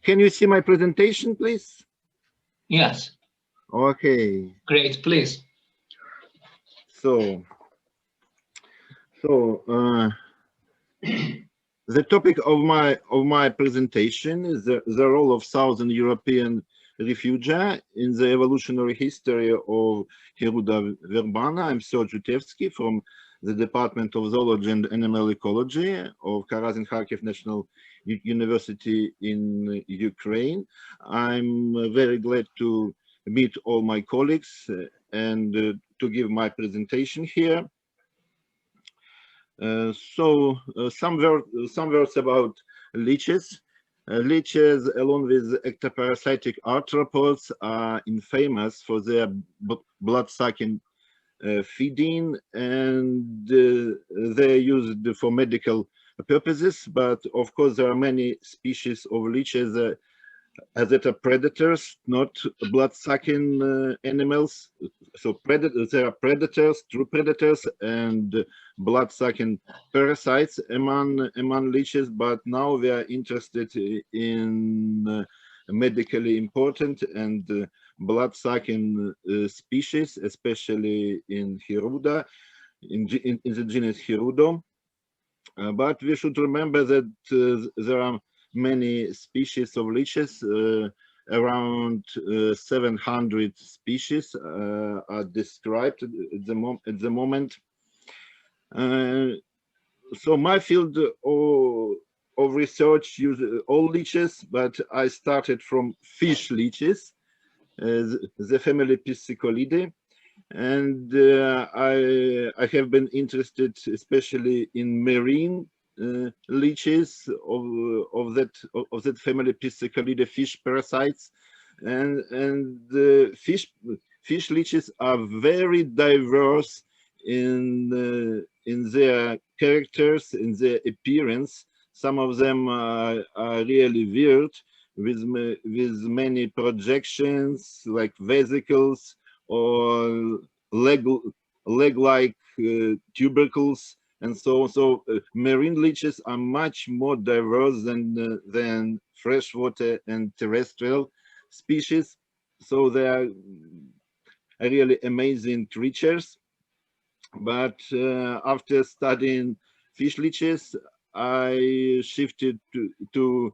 Can you see my presentation, please? Yes. Okay. Great, please. So the topic of my presentation is the role of Southern European refugia in the evolutionary history of Hirudo verbana. I'm Serge UTEVSKY from the Department of Zoology and Animal Ecology of Kharkiv National University in Ukraine. I'm very glad to meet all my colleagues and to give my presentation here. Some words about leeches. Leeches, along with ectoparasitic arthropods, are infamous for their blood-sucking feeding, and they're used for medical purposes. But of course, there are many species of leeches that are predators, not blood-sucking animals. So there are predators, true predators, and blood-sucking parasites among leeches. But now we are interested in medically important and blood-sucking species, especially in Hirudo, in the genus Hirudo. But we should remember that there are many species of leeches. Around 700 species are described at the moment. So my field of research uses all leeches, but I started from fish leeches, the family Piscicolidae. And I have been interested especially in marine leeches of that family Piscicolidae, fish parasites, and fish leeches are very diverse in their characters, in their appearance. Some of them are really weird, with many projections like vesicles or leg-like tubercles, and so on. So marine leeches are much more diverse than freshwater and terrestrial species. So they are really amazing creatures. But after studying fish leeches, I shifted to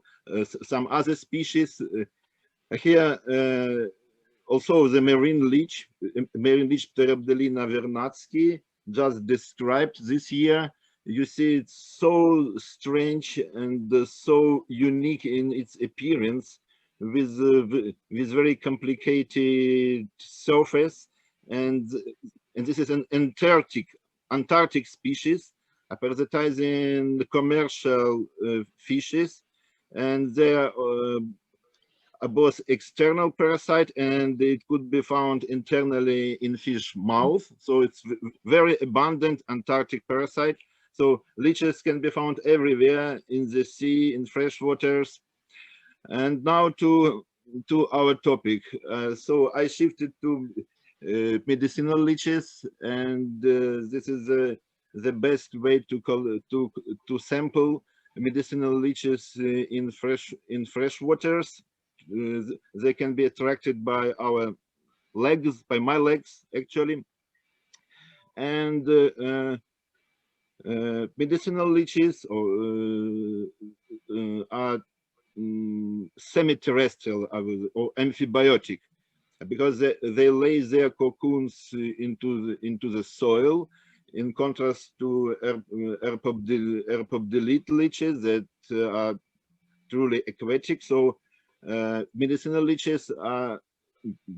some other species. Here, also the marine leech Pteropdelina vernatsky, just described this year. You see, it's so strange and so unique in its appearance, with very complicated surface, and this is an Antarctic species, parasitizing commercial fishes, and they are both external parasite, and it could be found internally in fish mouth. So it's very abundant Antarctic parasite. So leeches can be found everywhere in the sea, in fresh waters. And now to our topic. So I shifted to medicinal leeches, and this is the best way to sample medicinal leeches in fresh waters. They can be attracted by our legs, by my legs actually, and medicinal leeches are semi-terrestrial or amphibiotic, because they lay their cocoons into the soil, in contrast to Erpobdelete leeches that are truly aquatic. So medicinal leeches are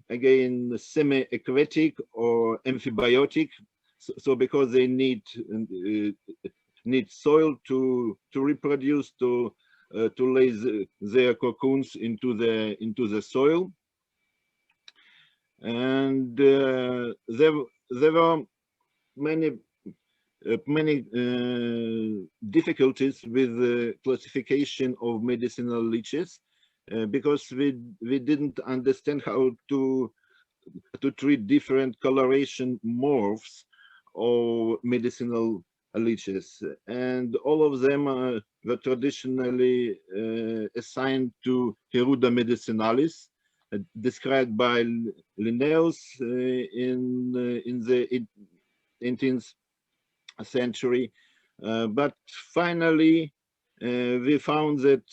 again semi-aquatic or amphibiotic. So because they need soil to reproduce, to lay their cocoons into the soil. And there were many difficulties with the classification of medicinal leeches, because we didn't understand how to treat different coloration morphs of medicinal leeches, and all of them were traditionally assigned to Hirudo medicinalis, described by Linnaeus in the 18th century. But finally, I found that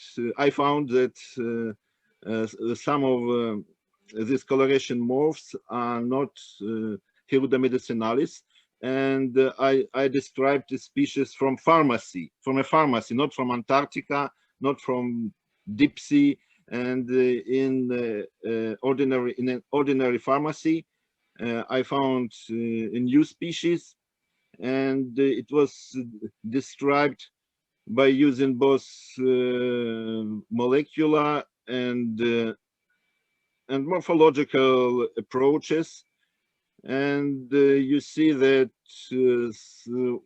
some of these coloration morphs are not Hirudo medicinalis, and I described the species from a pharmacy, not from Antarctica, not from deep sea, and in an ordinary pharmacy, I found a new species, and it was described by using both molecular and morphological approaches. And you see that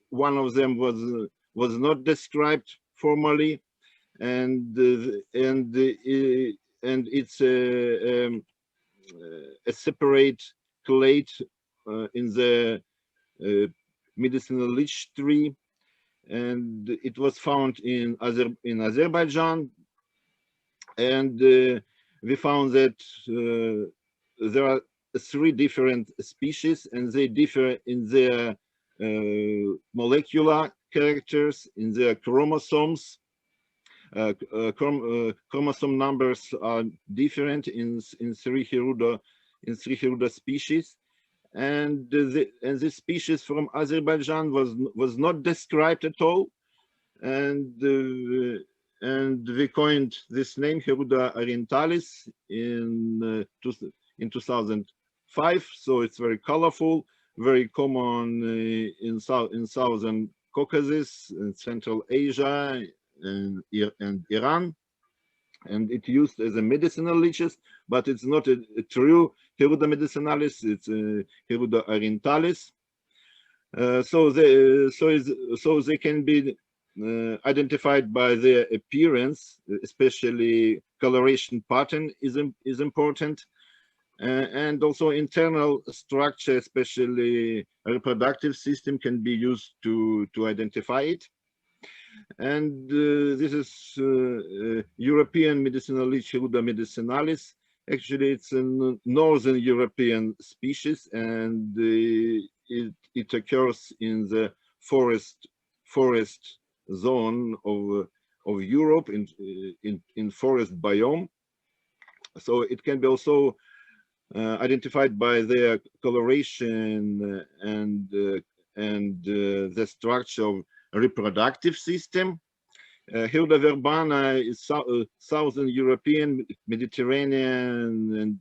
one of them was not described formally, and it's a separate clade in the medicinal leech tree, and it was found in Azerbaijan, and we found that there are 3 different species, and they differ in their molecular characters, in their chromosomes. Chromosome numbers are different in 3 Hirudo species, and the species from Azerbaijan was not described at all, and we coined this name Hirudo orientalis in 2005. So it's very colorful, very common in southern Caucasus, in Central Asia, and Iran, and it's used as a medicinal leeches, but it's not a true Hirudo medicinalis. It's Hirudo orientalis. So they can be identified by their appearance, especially coloration pattern is important, and also internal structure, especially reproductive system, can be used to identify it. And this is European medicinal leech Hirudo medicinalis. Actually, it's a northern European species, and it occurs in the forest zone of Europe, in forest biome. So it can be also identified by their coloration and the structure of reproductive system. Hirudo verbana is southern European, Mediterranean, and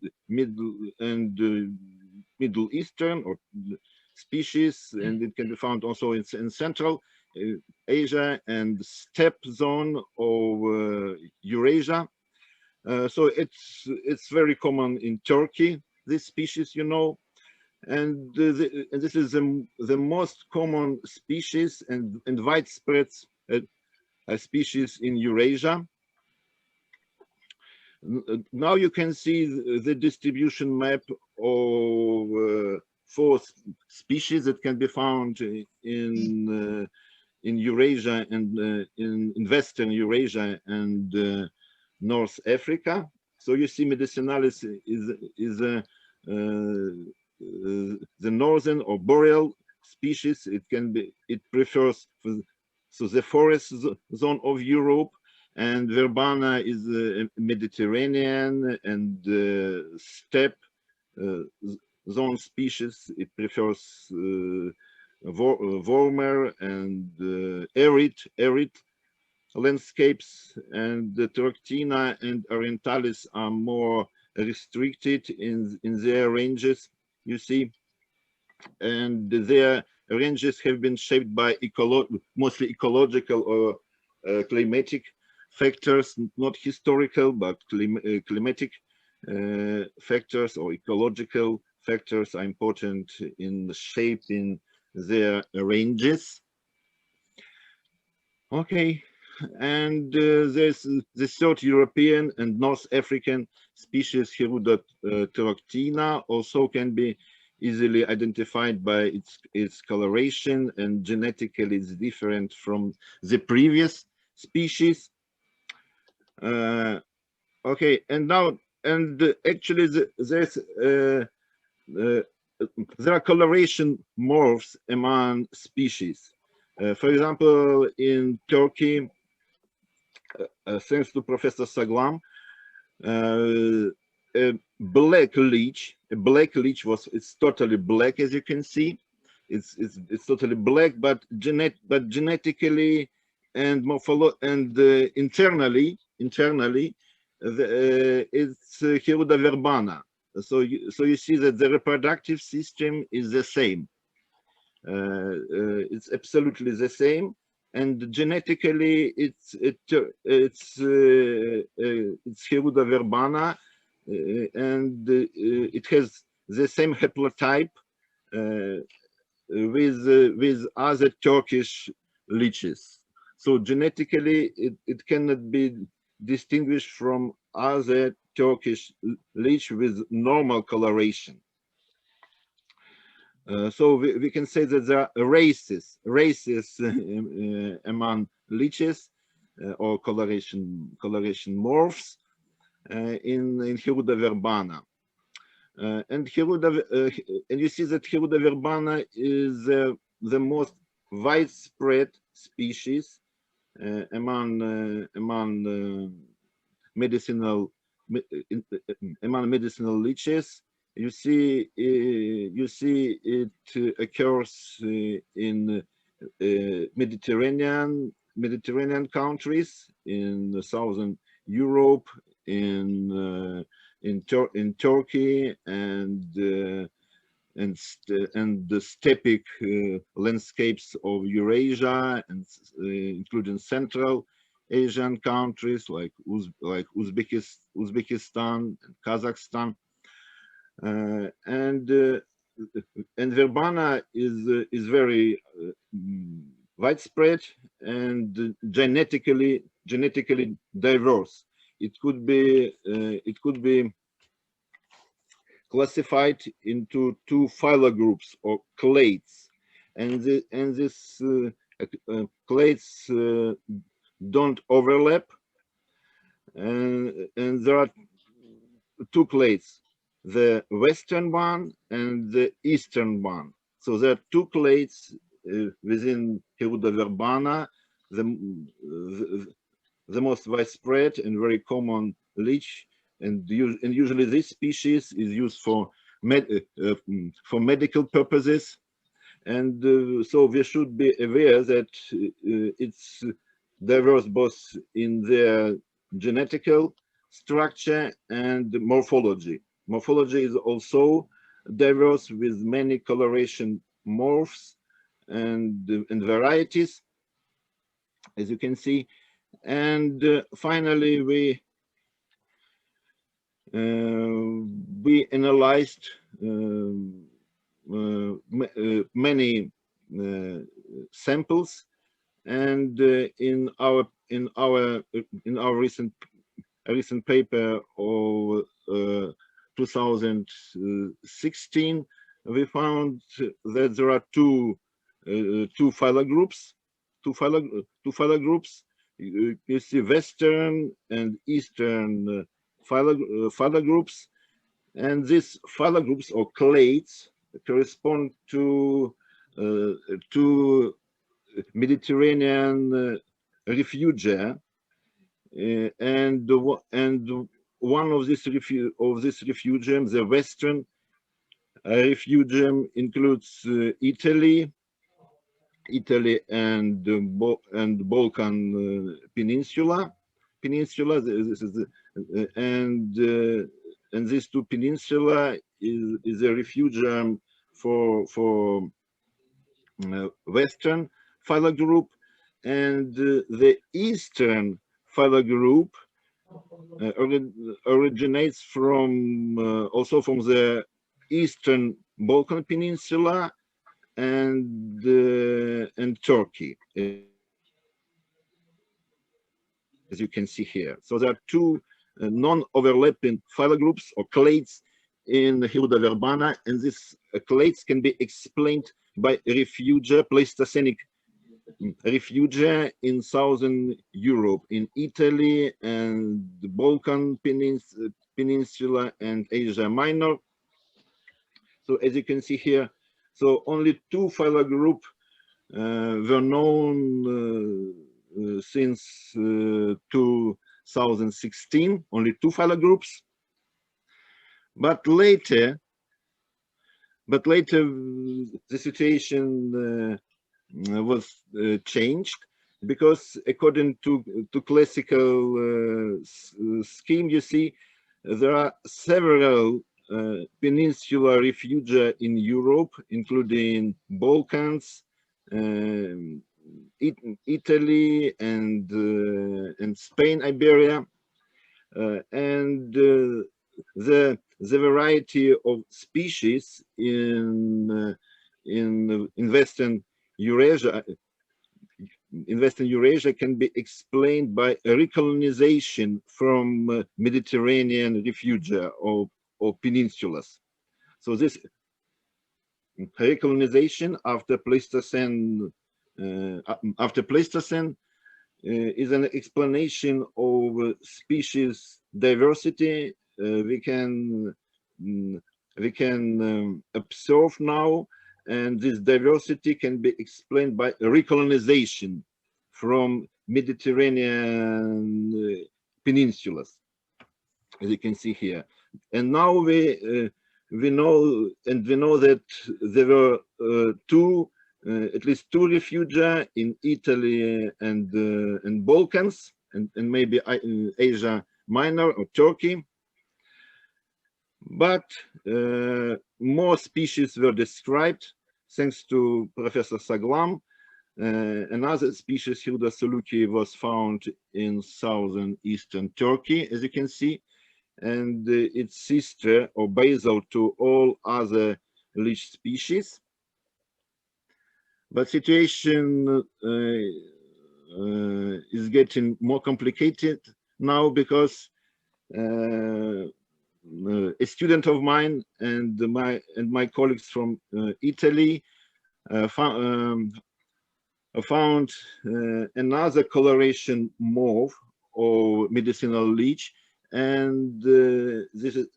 Middle Eastern or species, and it can be found also in Central Asia and steppe zone of Eurasia. So it's very common in Turkey, this species, and this is the most common species and widespread species in Eurasia. Now you can see the distribution map of 4 species that can be found in Eurasia and in Western Eurasia and North Africa. So you see medicinalis is the northern or boreal species. It prefers the forest zone of Europe, and verbana is Mediterranean and steppe zone species. It prefers warmer and arid landscapes, and the Troctina and orientalis are more restricted in their ranges, you see, and their ranges have been shaped by mostly ecological or climatic factors, not historical, but climatic factors or ecological factors are important in shaping their ranges. Okay, and there's the 3rd European and North African species, Hirudo Troctina, also can be easily identified by its coloration, and genetically it's different from the previous species. Okay, and now, actually there are coloration morphs among species. For example, in Turkey, thanks to Professor Saglam, a black leech it's totally black, as you can see. It's totally black, but genetically and internally it's Hirudo verbana. So you see that the reproductive system is the same. It's absolutely the same, and genetically it's Hirudo verbana, and it has the same haplotype with other Turkish leeches. So genetically it cannot be distinguished from other Turkish leech with normal coloration. So we can say that there are races among leeches or coloration morphs in Hirudo verbana. And you see that Hirudo verbana is the most widespread species among medicinal leeches. You see it occurs in Mediterranean countries, in southern Europe, in Turkey, and the steppe landscapes of Eurasia, and including Central Asian countries like Uzbekistan and Kazakhstan. And verbana is very widespread and genetically diverse. It could be classified into two phylogroups or clades, and this clades don't overlap, and there are two clades, the western one and the eastern one. So there are two clades within Hirudo verbana, the most widespread and very common leech, and usually this species is used for medical purposes. And so we should be aware that it's diverse both in their genetical structure and morphology. Morphology is also diverse with many coloration morphs and varieties, as you can see. And finally, we analyzed many samples, and in our recent paper of 2016, we found that there are two phylogroups. You see western and eastern phylogroups, and these phylogroups or clades correspond to Mediterranean refugia, and one of this refugium, the western refugium, includes Italy and Balkan Peninsula. This is and these two peninsula is a refugium for western phylogroup, and the eastern phylogroup originates from also from the eastern Balkan Peninsula and Turkey, as you can see here. So there are two non-overlapping phylogroups or clades in Hirudo verbana, and these clades can be explained by refugia, Pleistocenic refugia in southern Europe, in Italy and the Balkan Peninsula and Asia Minor. So as you can see here, so only two phyla group were known since 2016, only two phyla groups. But later the situation was changed, because according to classical scheme, you see, there are several peninsular refugia in Europe, including Balkans, Italy, and Spain, Iberia, and the variety of species in Western Eurasia can be explained by a recolonization from Mediterranean refugia or peninsulas. So this recolonization after Pleistocene is an explanation of species diversity we can observe now, and this diversity can be explained by recolonization from Mediterranean peninsulas, as you can see here. And now we know that there were at least two refugia in Italy and Balkans, and maybe Asia Minor or Turkey. But more species were described thanks to Professor Saglam. Another species, Hirudo soluki, was found in southern eastern Turkey, as you can see, and its sister or basal to all other leech species. But situation is getting more complicated now, because a student of mine and my colleagues from Italy found another coloration mauve or medicinal leech, and this is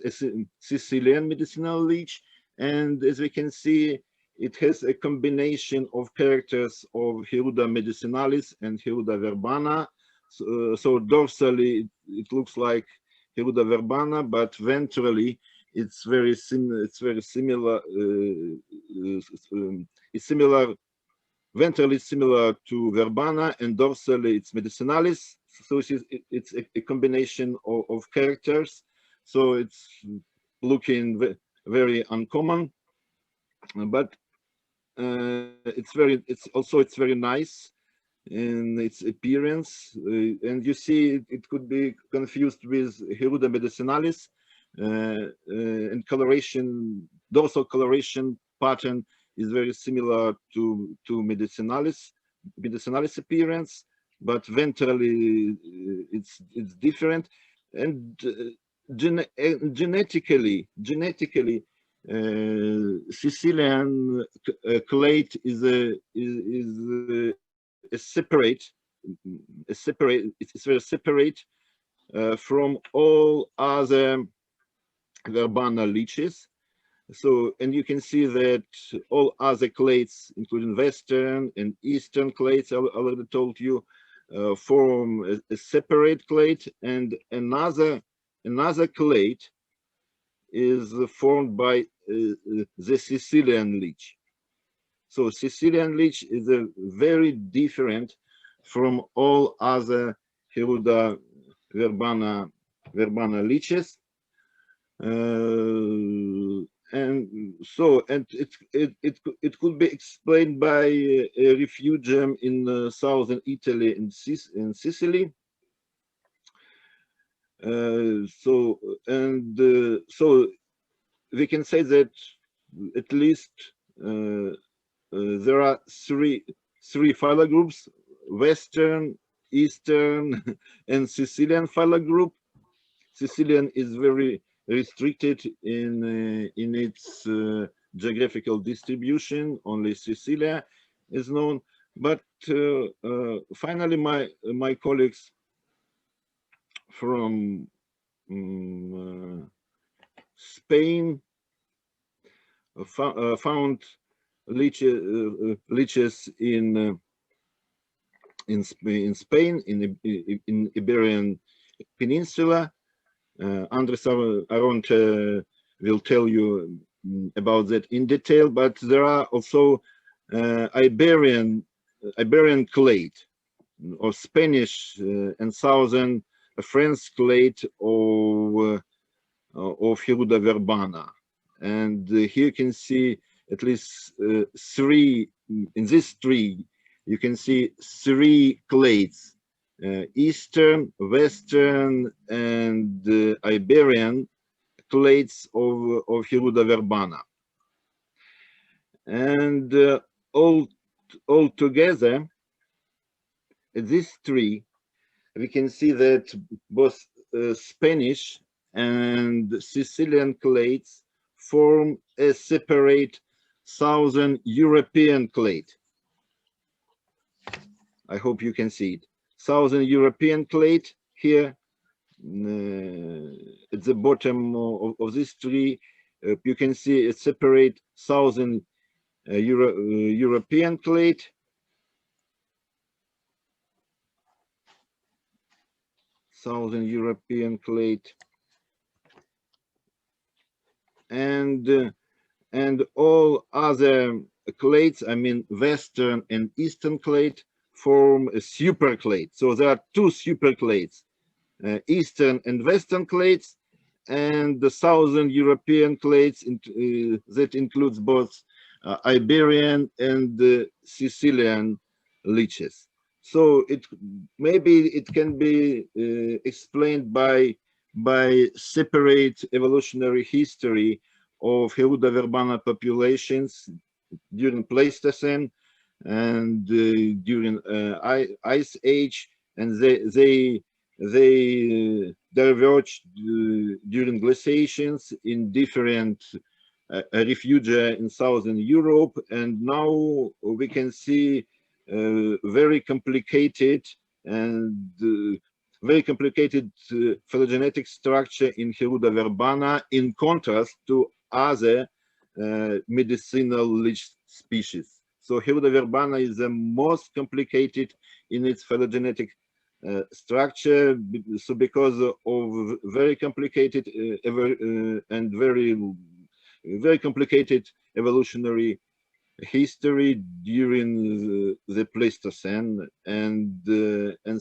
a Sicilian medicinal leech, and as we can see, it has a combination of characters of Hirudo medicinalis and Hirudo verbana. So dorsally it looks like Hirudo verbana, but ventrally it's very similar. It's similar. Ventrally similar to verbana, and dorsally it's medicinalis. So it's a combination of characters. So it's looking very uncommon, but it's also very nice in its appearance, and you see it could be confused with Hirudo medicinalis, and dorsal coloration pattern is very similar to medicinalis appearance, but ventrally it's different, and genetically Sicilian clade is it's very separate from all other verbana leeches. So, and you can see that all other clades, including Western and Eastern clades, I already told you, form a separate clade, and another clade is formed by the Sicilian leech. So Sicilian leech is a very different from all other Hirudo verbana leeches, and it could be explained by a refugium in southern Italy and Sicily. So we can say that at least there are three phyla groups: Western, Eastern, and Sicilian phyla group. Sicilian is very restricted in its geographical distribution. Only Sicilia is known, But finally, my colleagues from Spain found leeches in Spain, in Iberian Peninsula. Andres Aronte will tell you about that in detail, but there are also Iberian clade, or Spanish and southern French clade of Hirudo verbana. And here you can see at least three, in this tree, you can see three clades, Eastern, Western, and Iberian clades of Hirudo verbana. And all together, at this tree, we can see that both Spanish and Sicilian clades form a separate Southern European clade. I hope you can see it. Southern European clade here at the bottom of this tree, you can see a separate Southern European clade. Southern European clade. And all other clades, I mean Western and Eastern clade, form a superclade. So there are two superclades, Eastern and Western clades, and the Southern European clades that includes both Iberian and Sicilian leeches. So maybe it can be explained by separate evolutionary history of Hirudo verbana populations during Pleistocene and during Ice Age, and they diverged during glaciations in different refugia in Southern Europe, and now we can see very complicated and phylogenetic structure in Hirudo verbana, in contrast to other medicinal leech species. So Hirudo verbana is the most complicated in its phylogenetic structure, so because of very complicated and very complicated evolutionary history during the Pleistocene and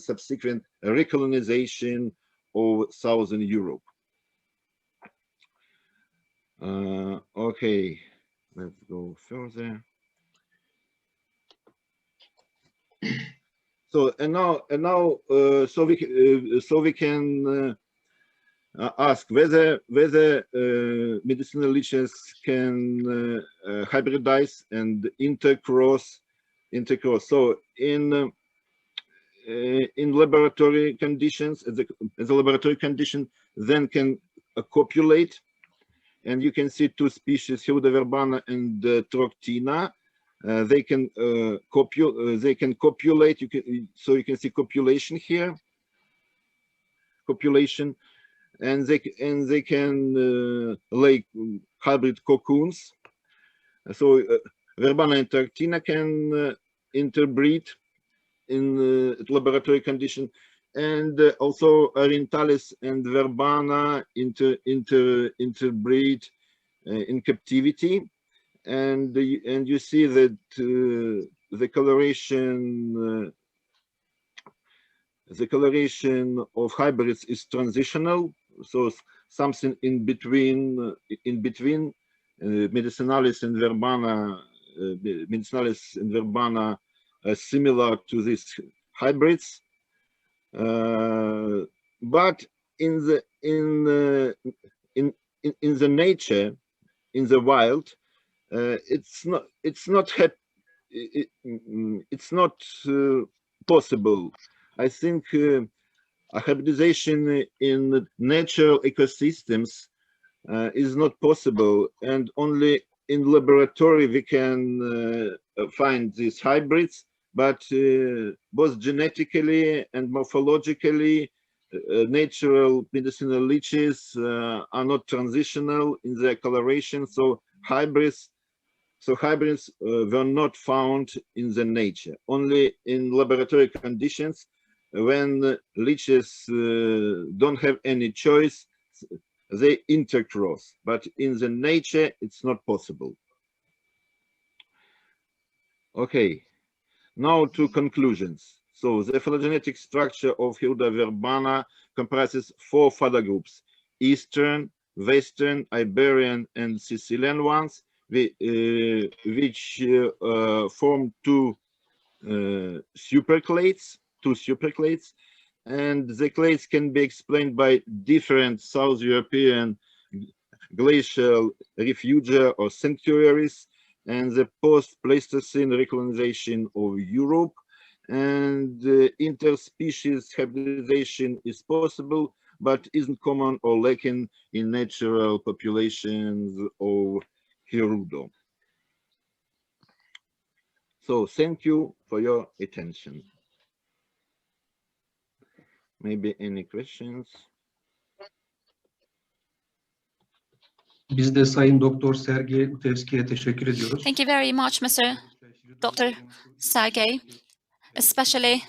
subsequent recolonization of Southern Europe. Okay, let's go further. So so we can ask whether medicinal leeches can hybridize and intercross. So in laboratory conditions, as a laboratory condition, then can copulate, and you can see two species, Hirudo verbana and Troctina. They can copulate. So you can see copulation here. Copulation. And they can lay hybrid cocoons. So verbana and Troctina can interbreed in laboratory condition, and also Orientalis and verbana interbreed in captivity, and you see that the coloration of hybrids is transitional, so something in between Medicinalis and verbana. Medicinalis and verbana are similar to these hybrids, but in the nature, in the wild, it's not possible. I think hybridization in natural ecosystems is not possible, and only in laboratory we can find these hybrids. but both genetically and morphologically, natural medicinal leeches are not transitional in their coloration, so hybrids were not found in the nature. Only in laboratory conditions, when leeches don't have any choice, they intercross, but in the nature it's not possible. Okay, now to conclusions. So the phylogenetic structure of Hirudo verbana comprises 4 father groups: Eastern, Western, Iberian, and Sicilian ones, which form two superclades, and the clades can be explained by different South European glacial refugia or sanctuaries, and the post-Pleistocene recolonization of Europe, and interspecies hybridization is possible, but isn't common or lacking in natural populations of Hirudo. So thank you for your attention. Maybe any questions? Biz de Sayın Doktor Serge UTEVSKY'ye teşekkür ediyoruz. Thank you very much, Mr. Dr. Sergey. Especially,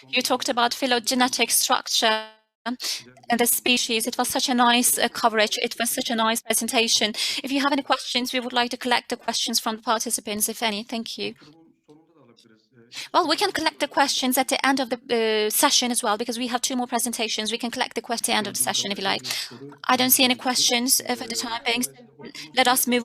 you talked about phylogenetic structure and the species. It was such a nice coverage. It was such a nice presentation. If you have any questions, we would like to collect the questions from the participants, if any. Thank you. Well, we can collect the questions at the end of the session as well, because we have 2 more presentations. We can collect the questions at the end of the session if you like. I don't see any questions for the time being. Let us move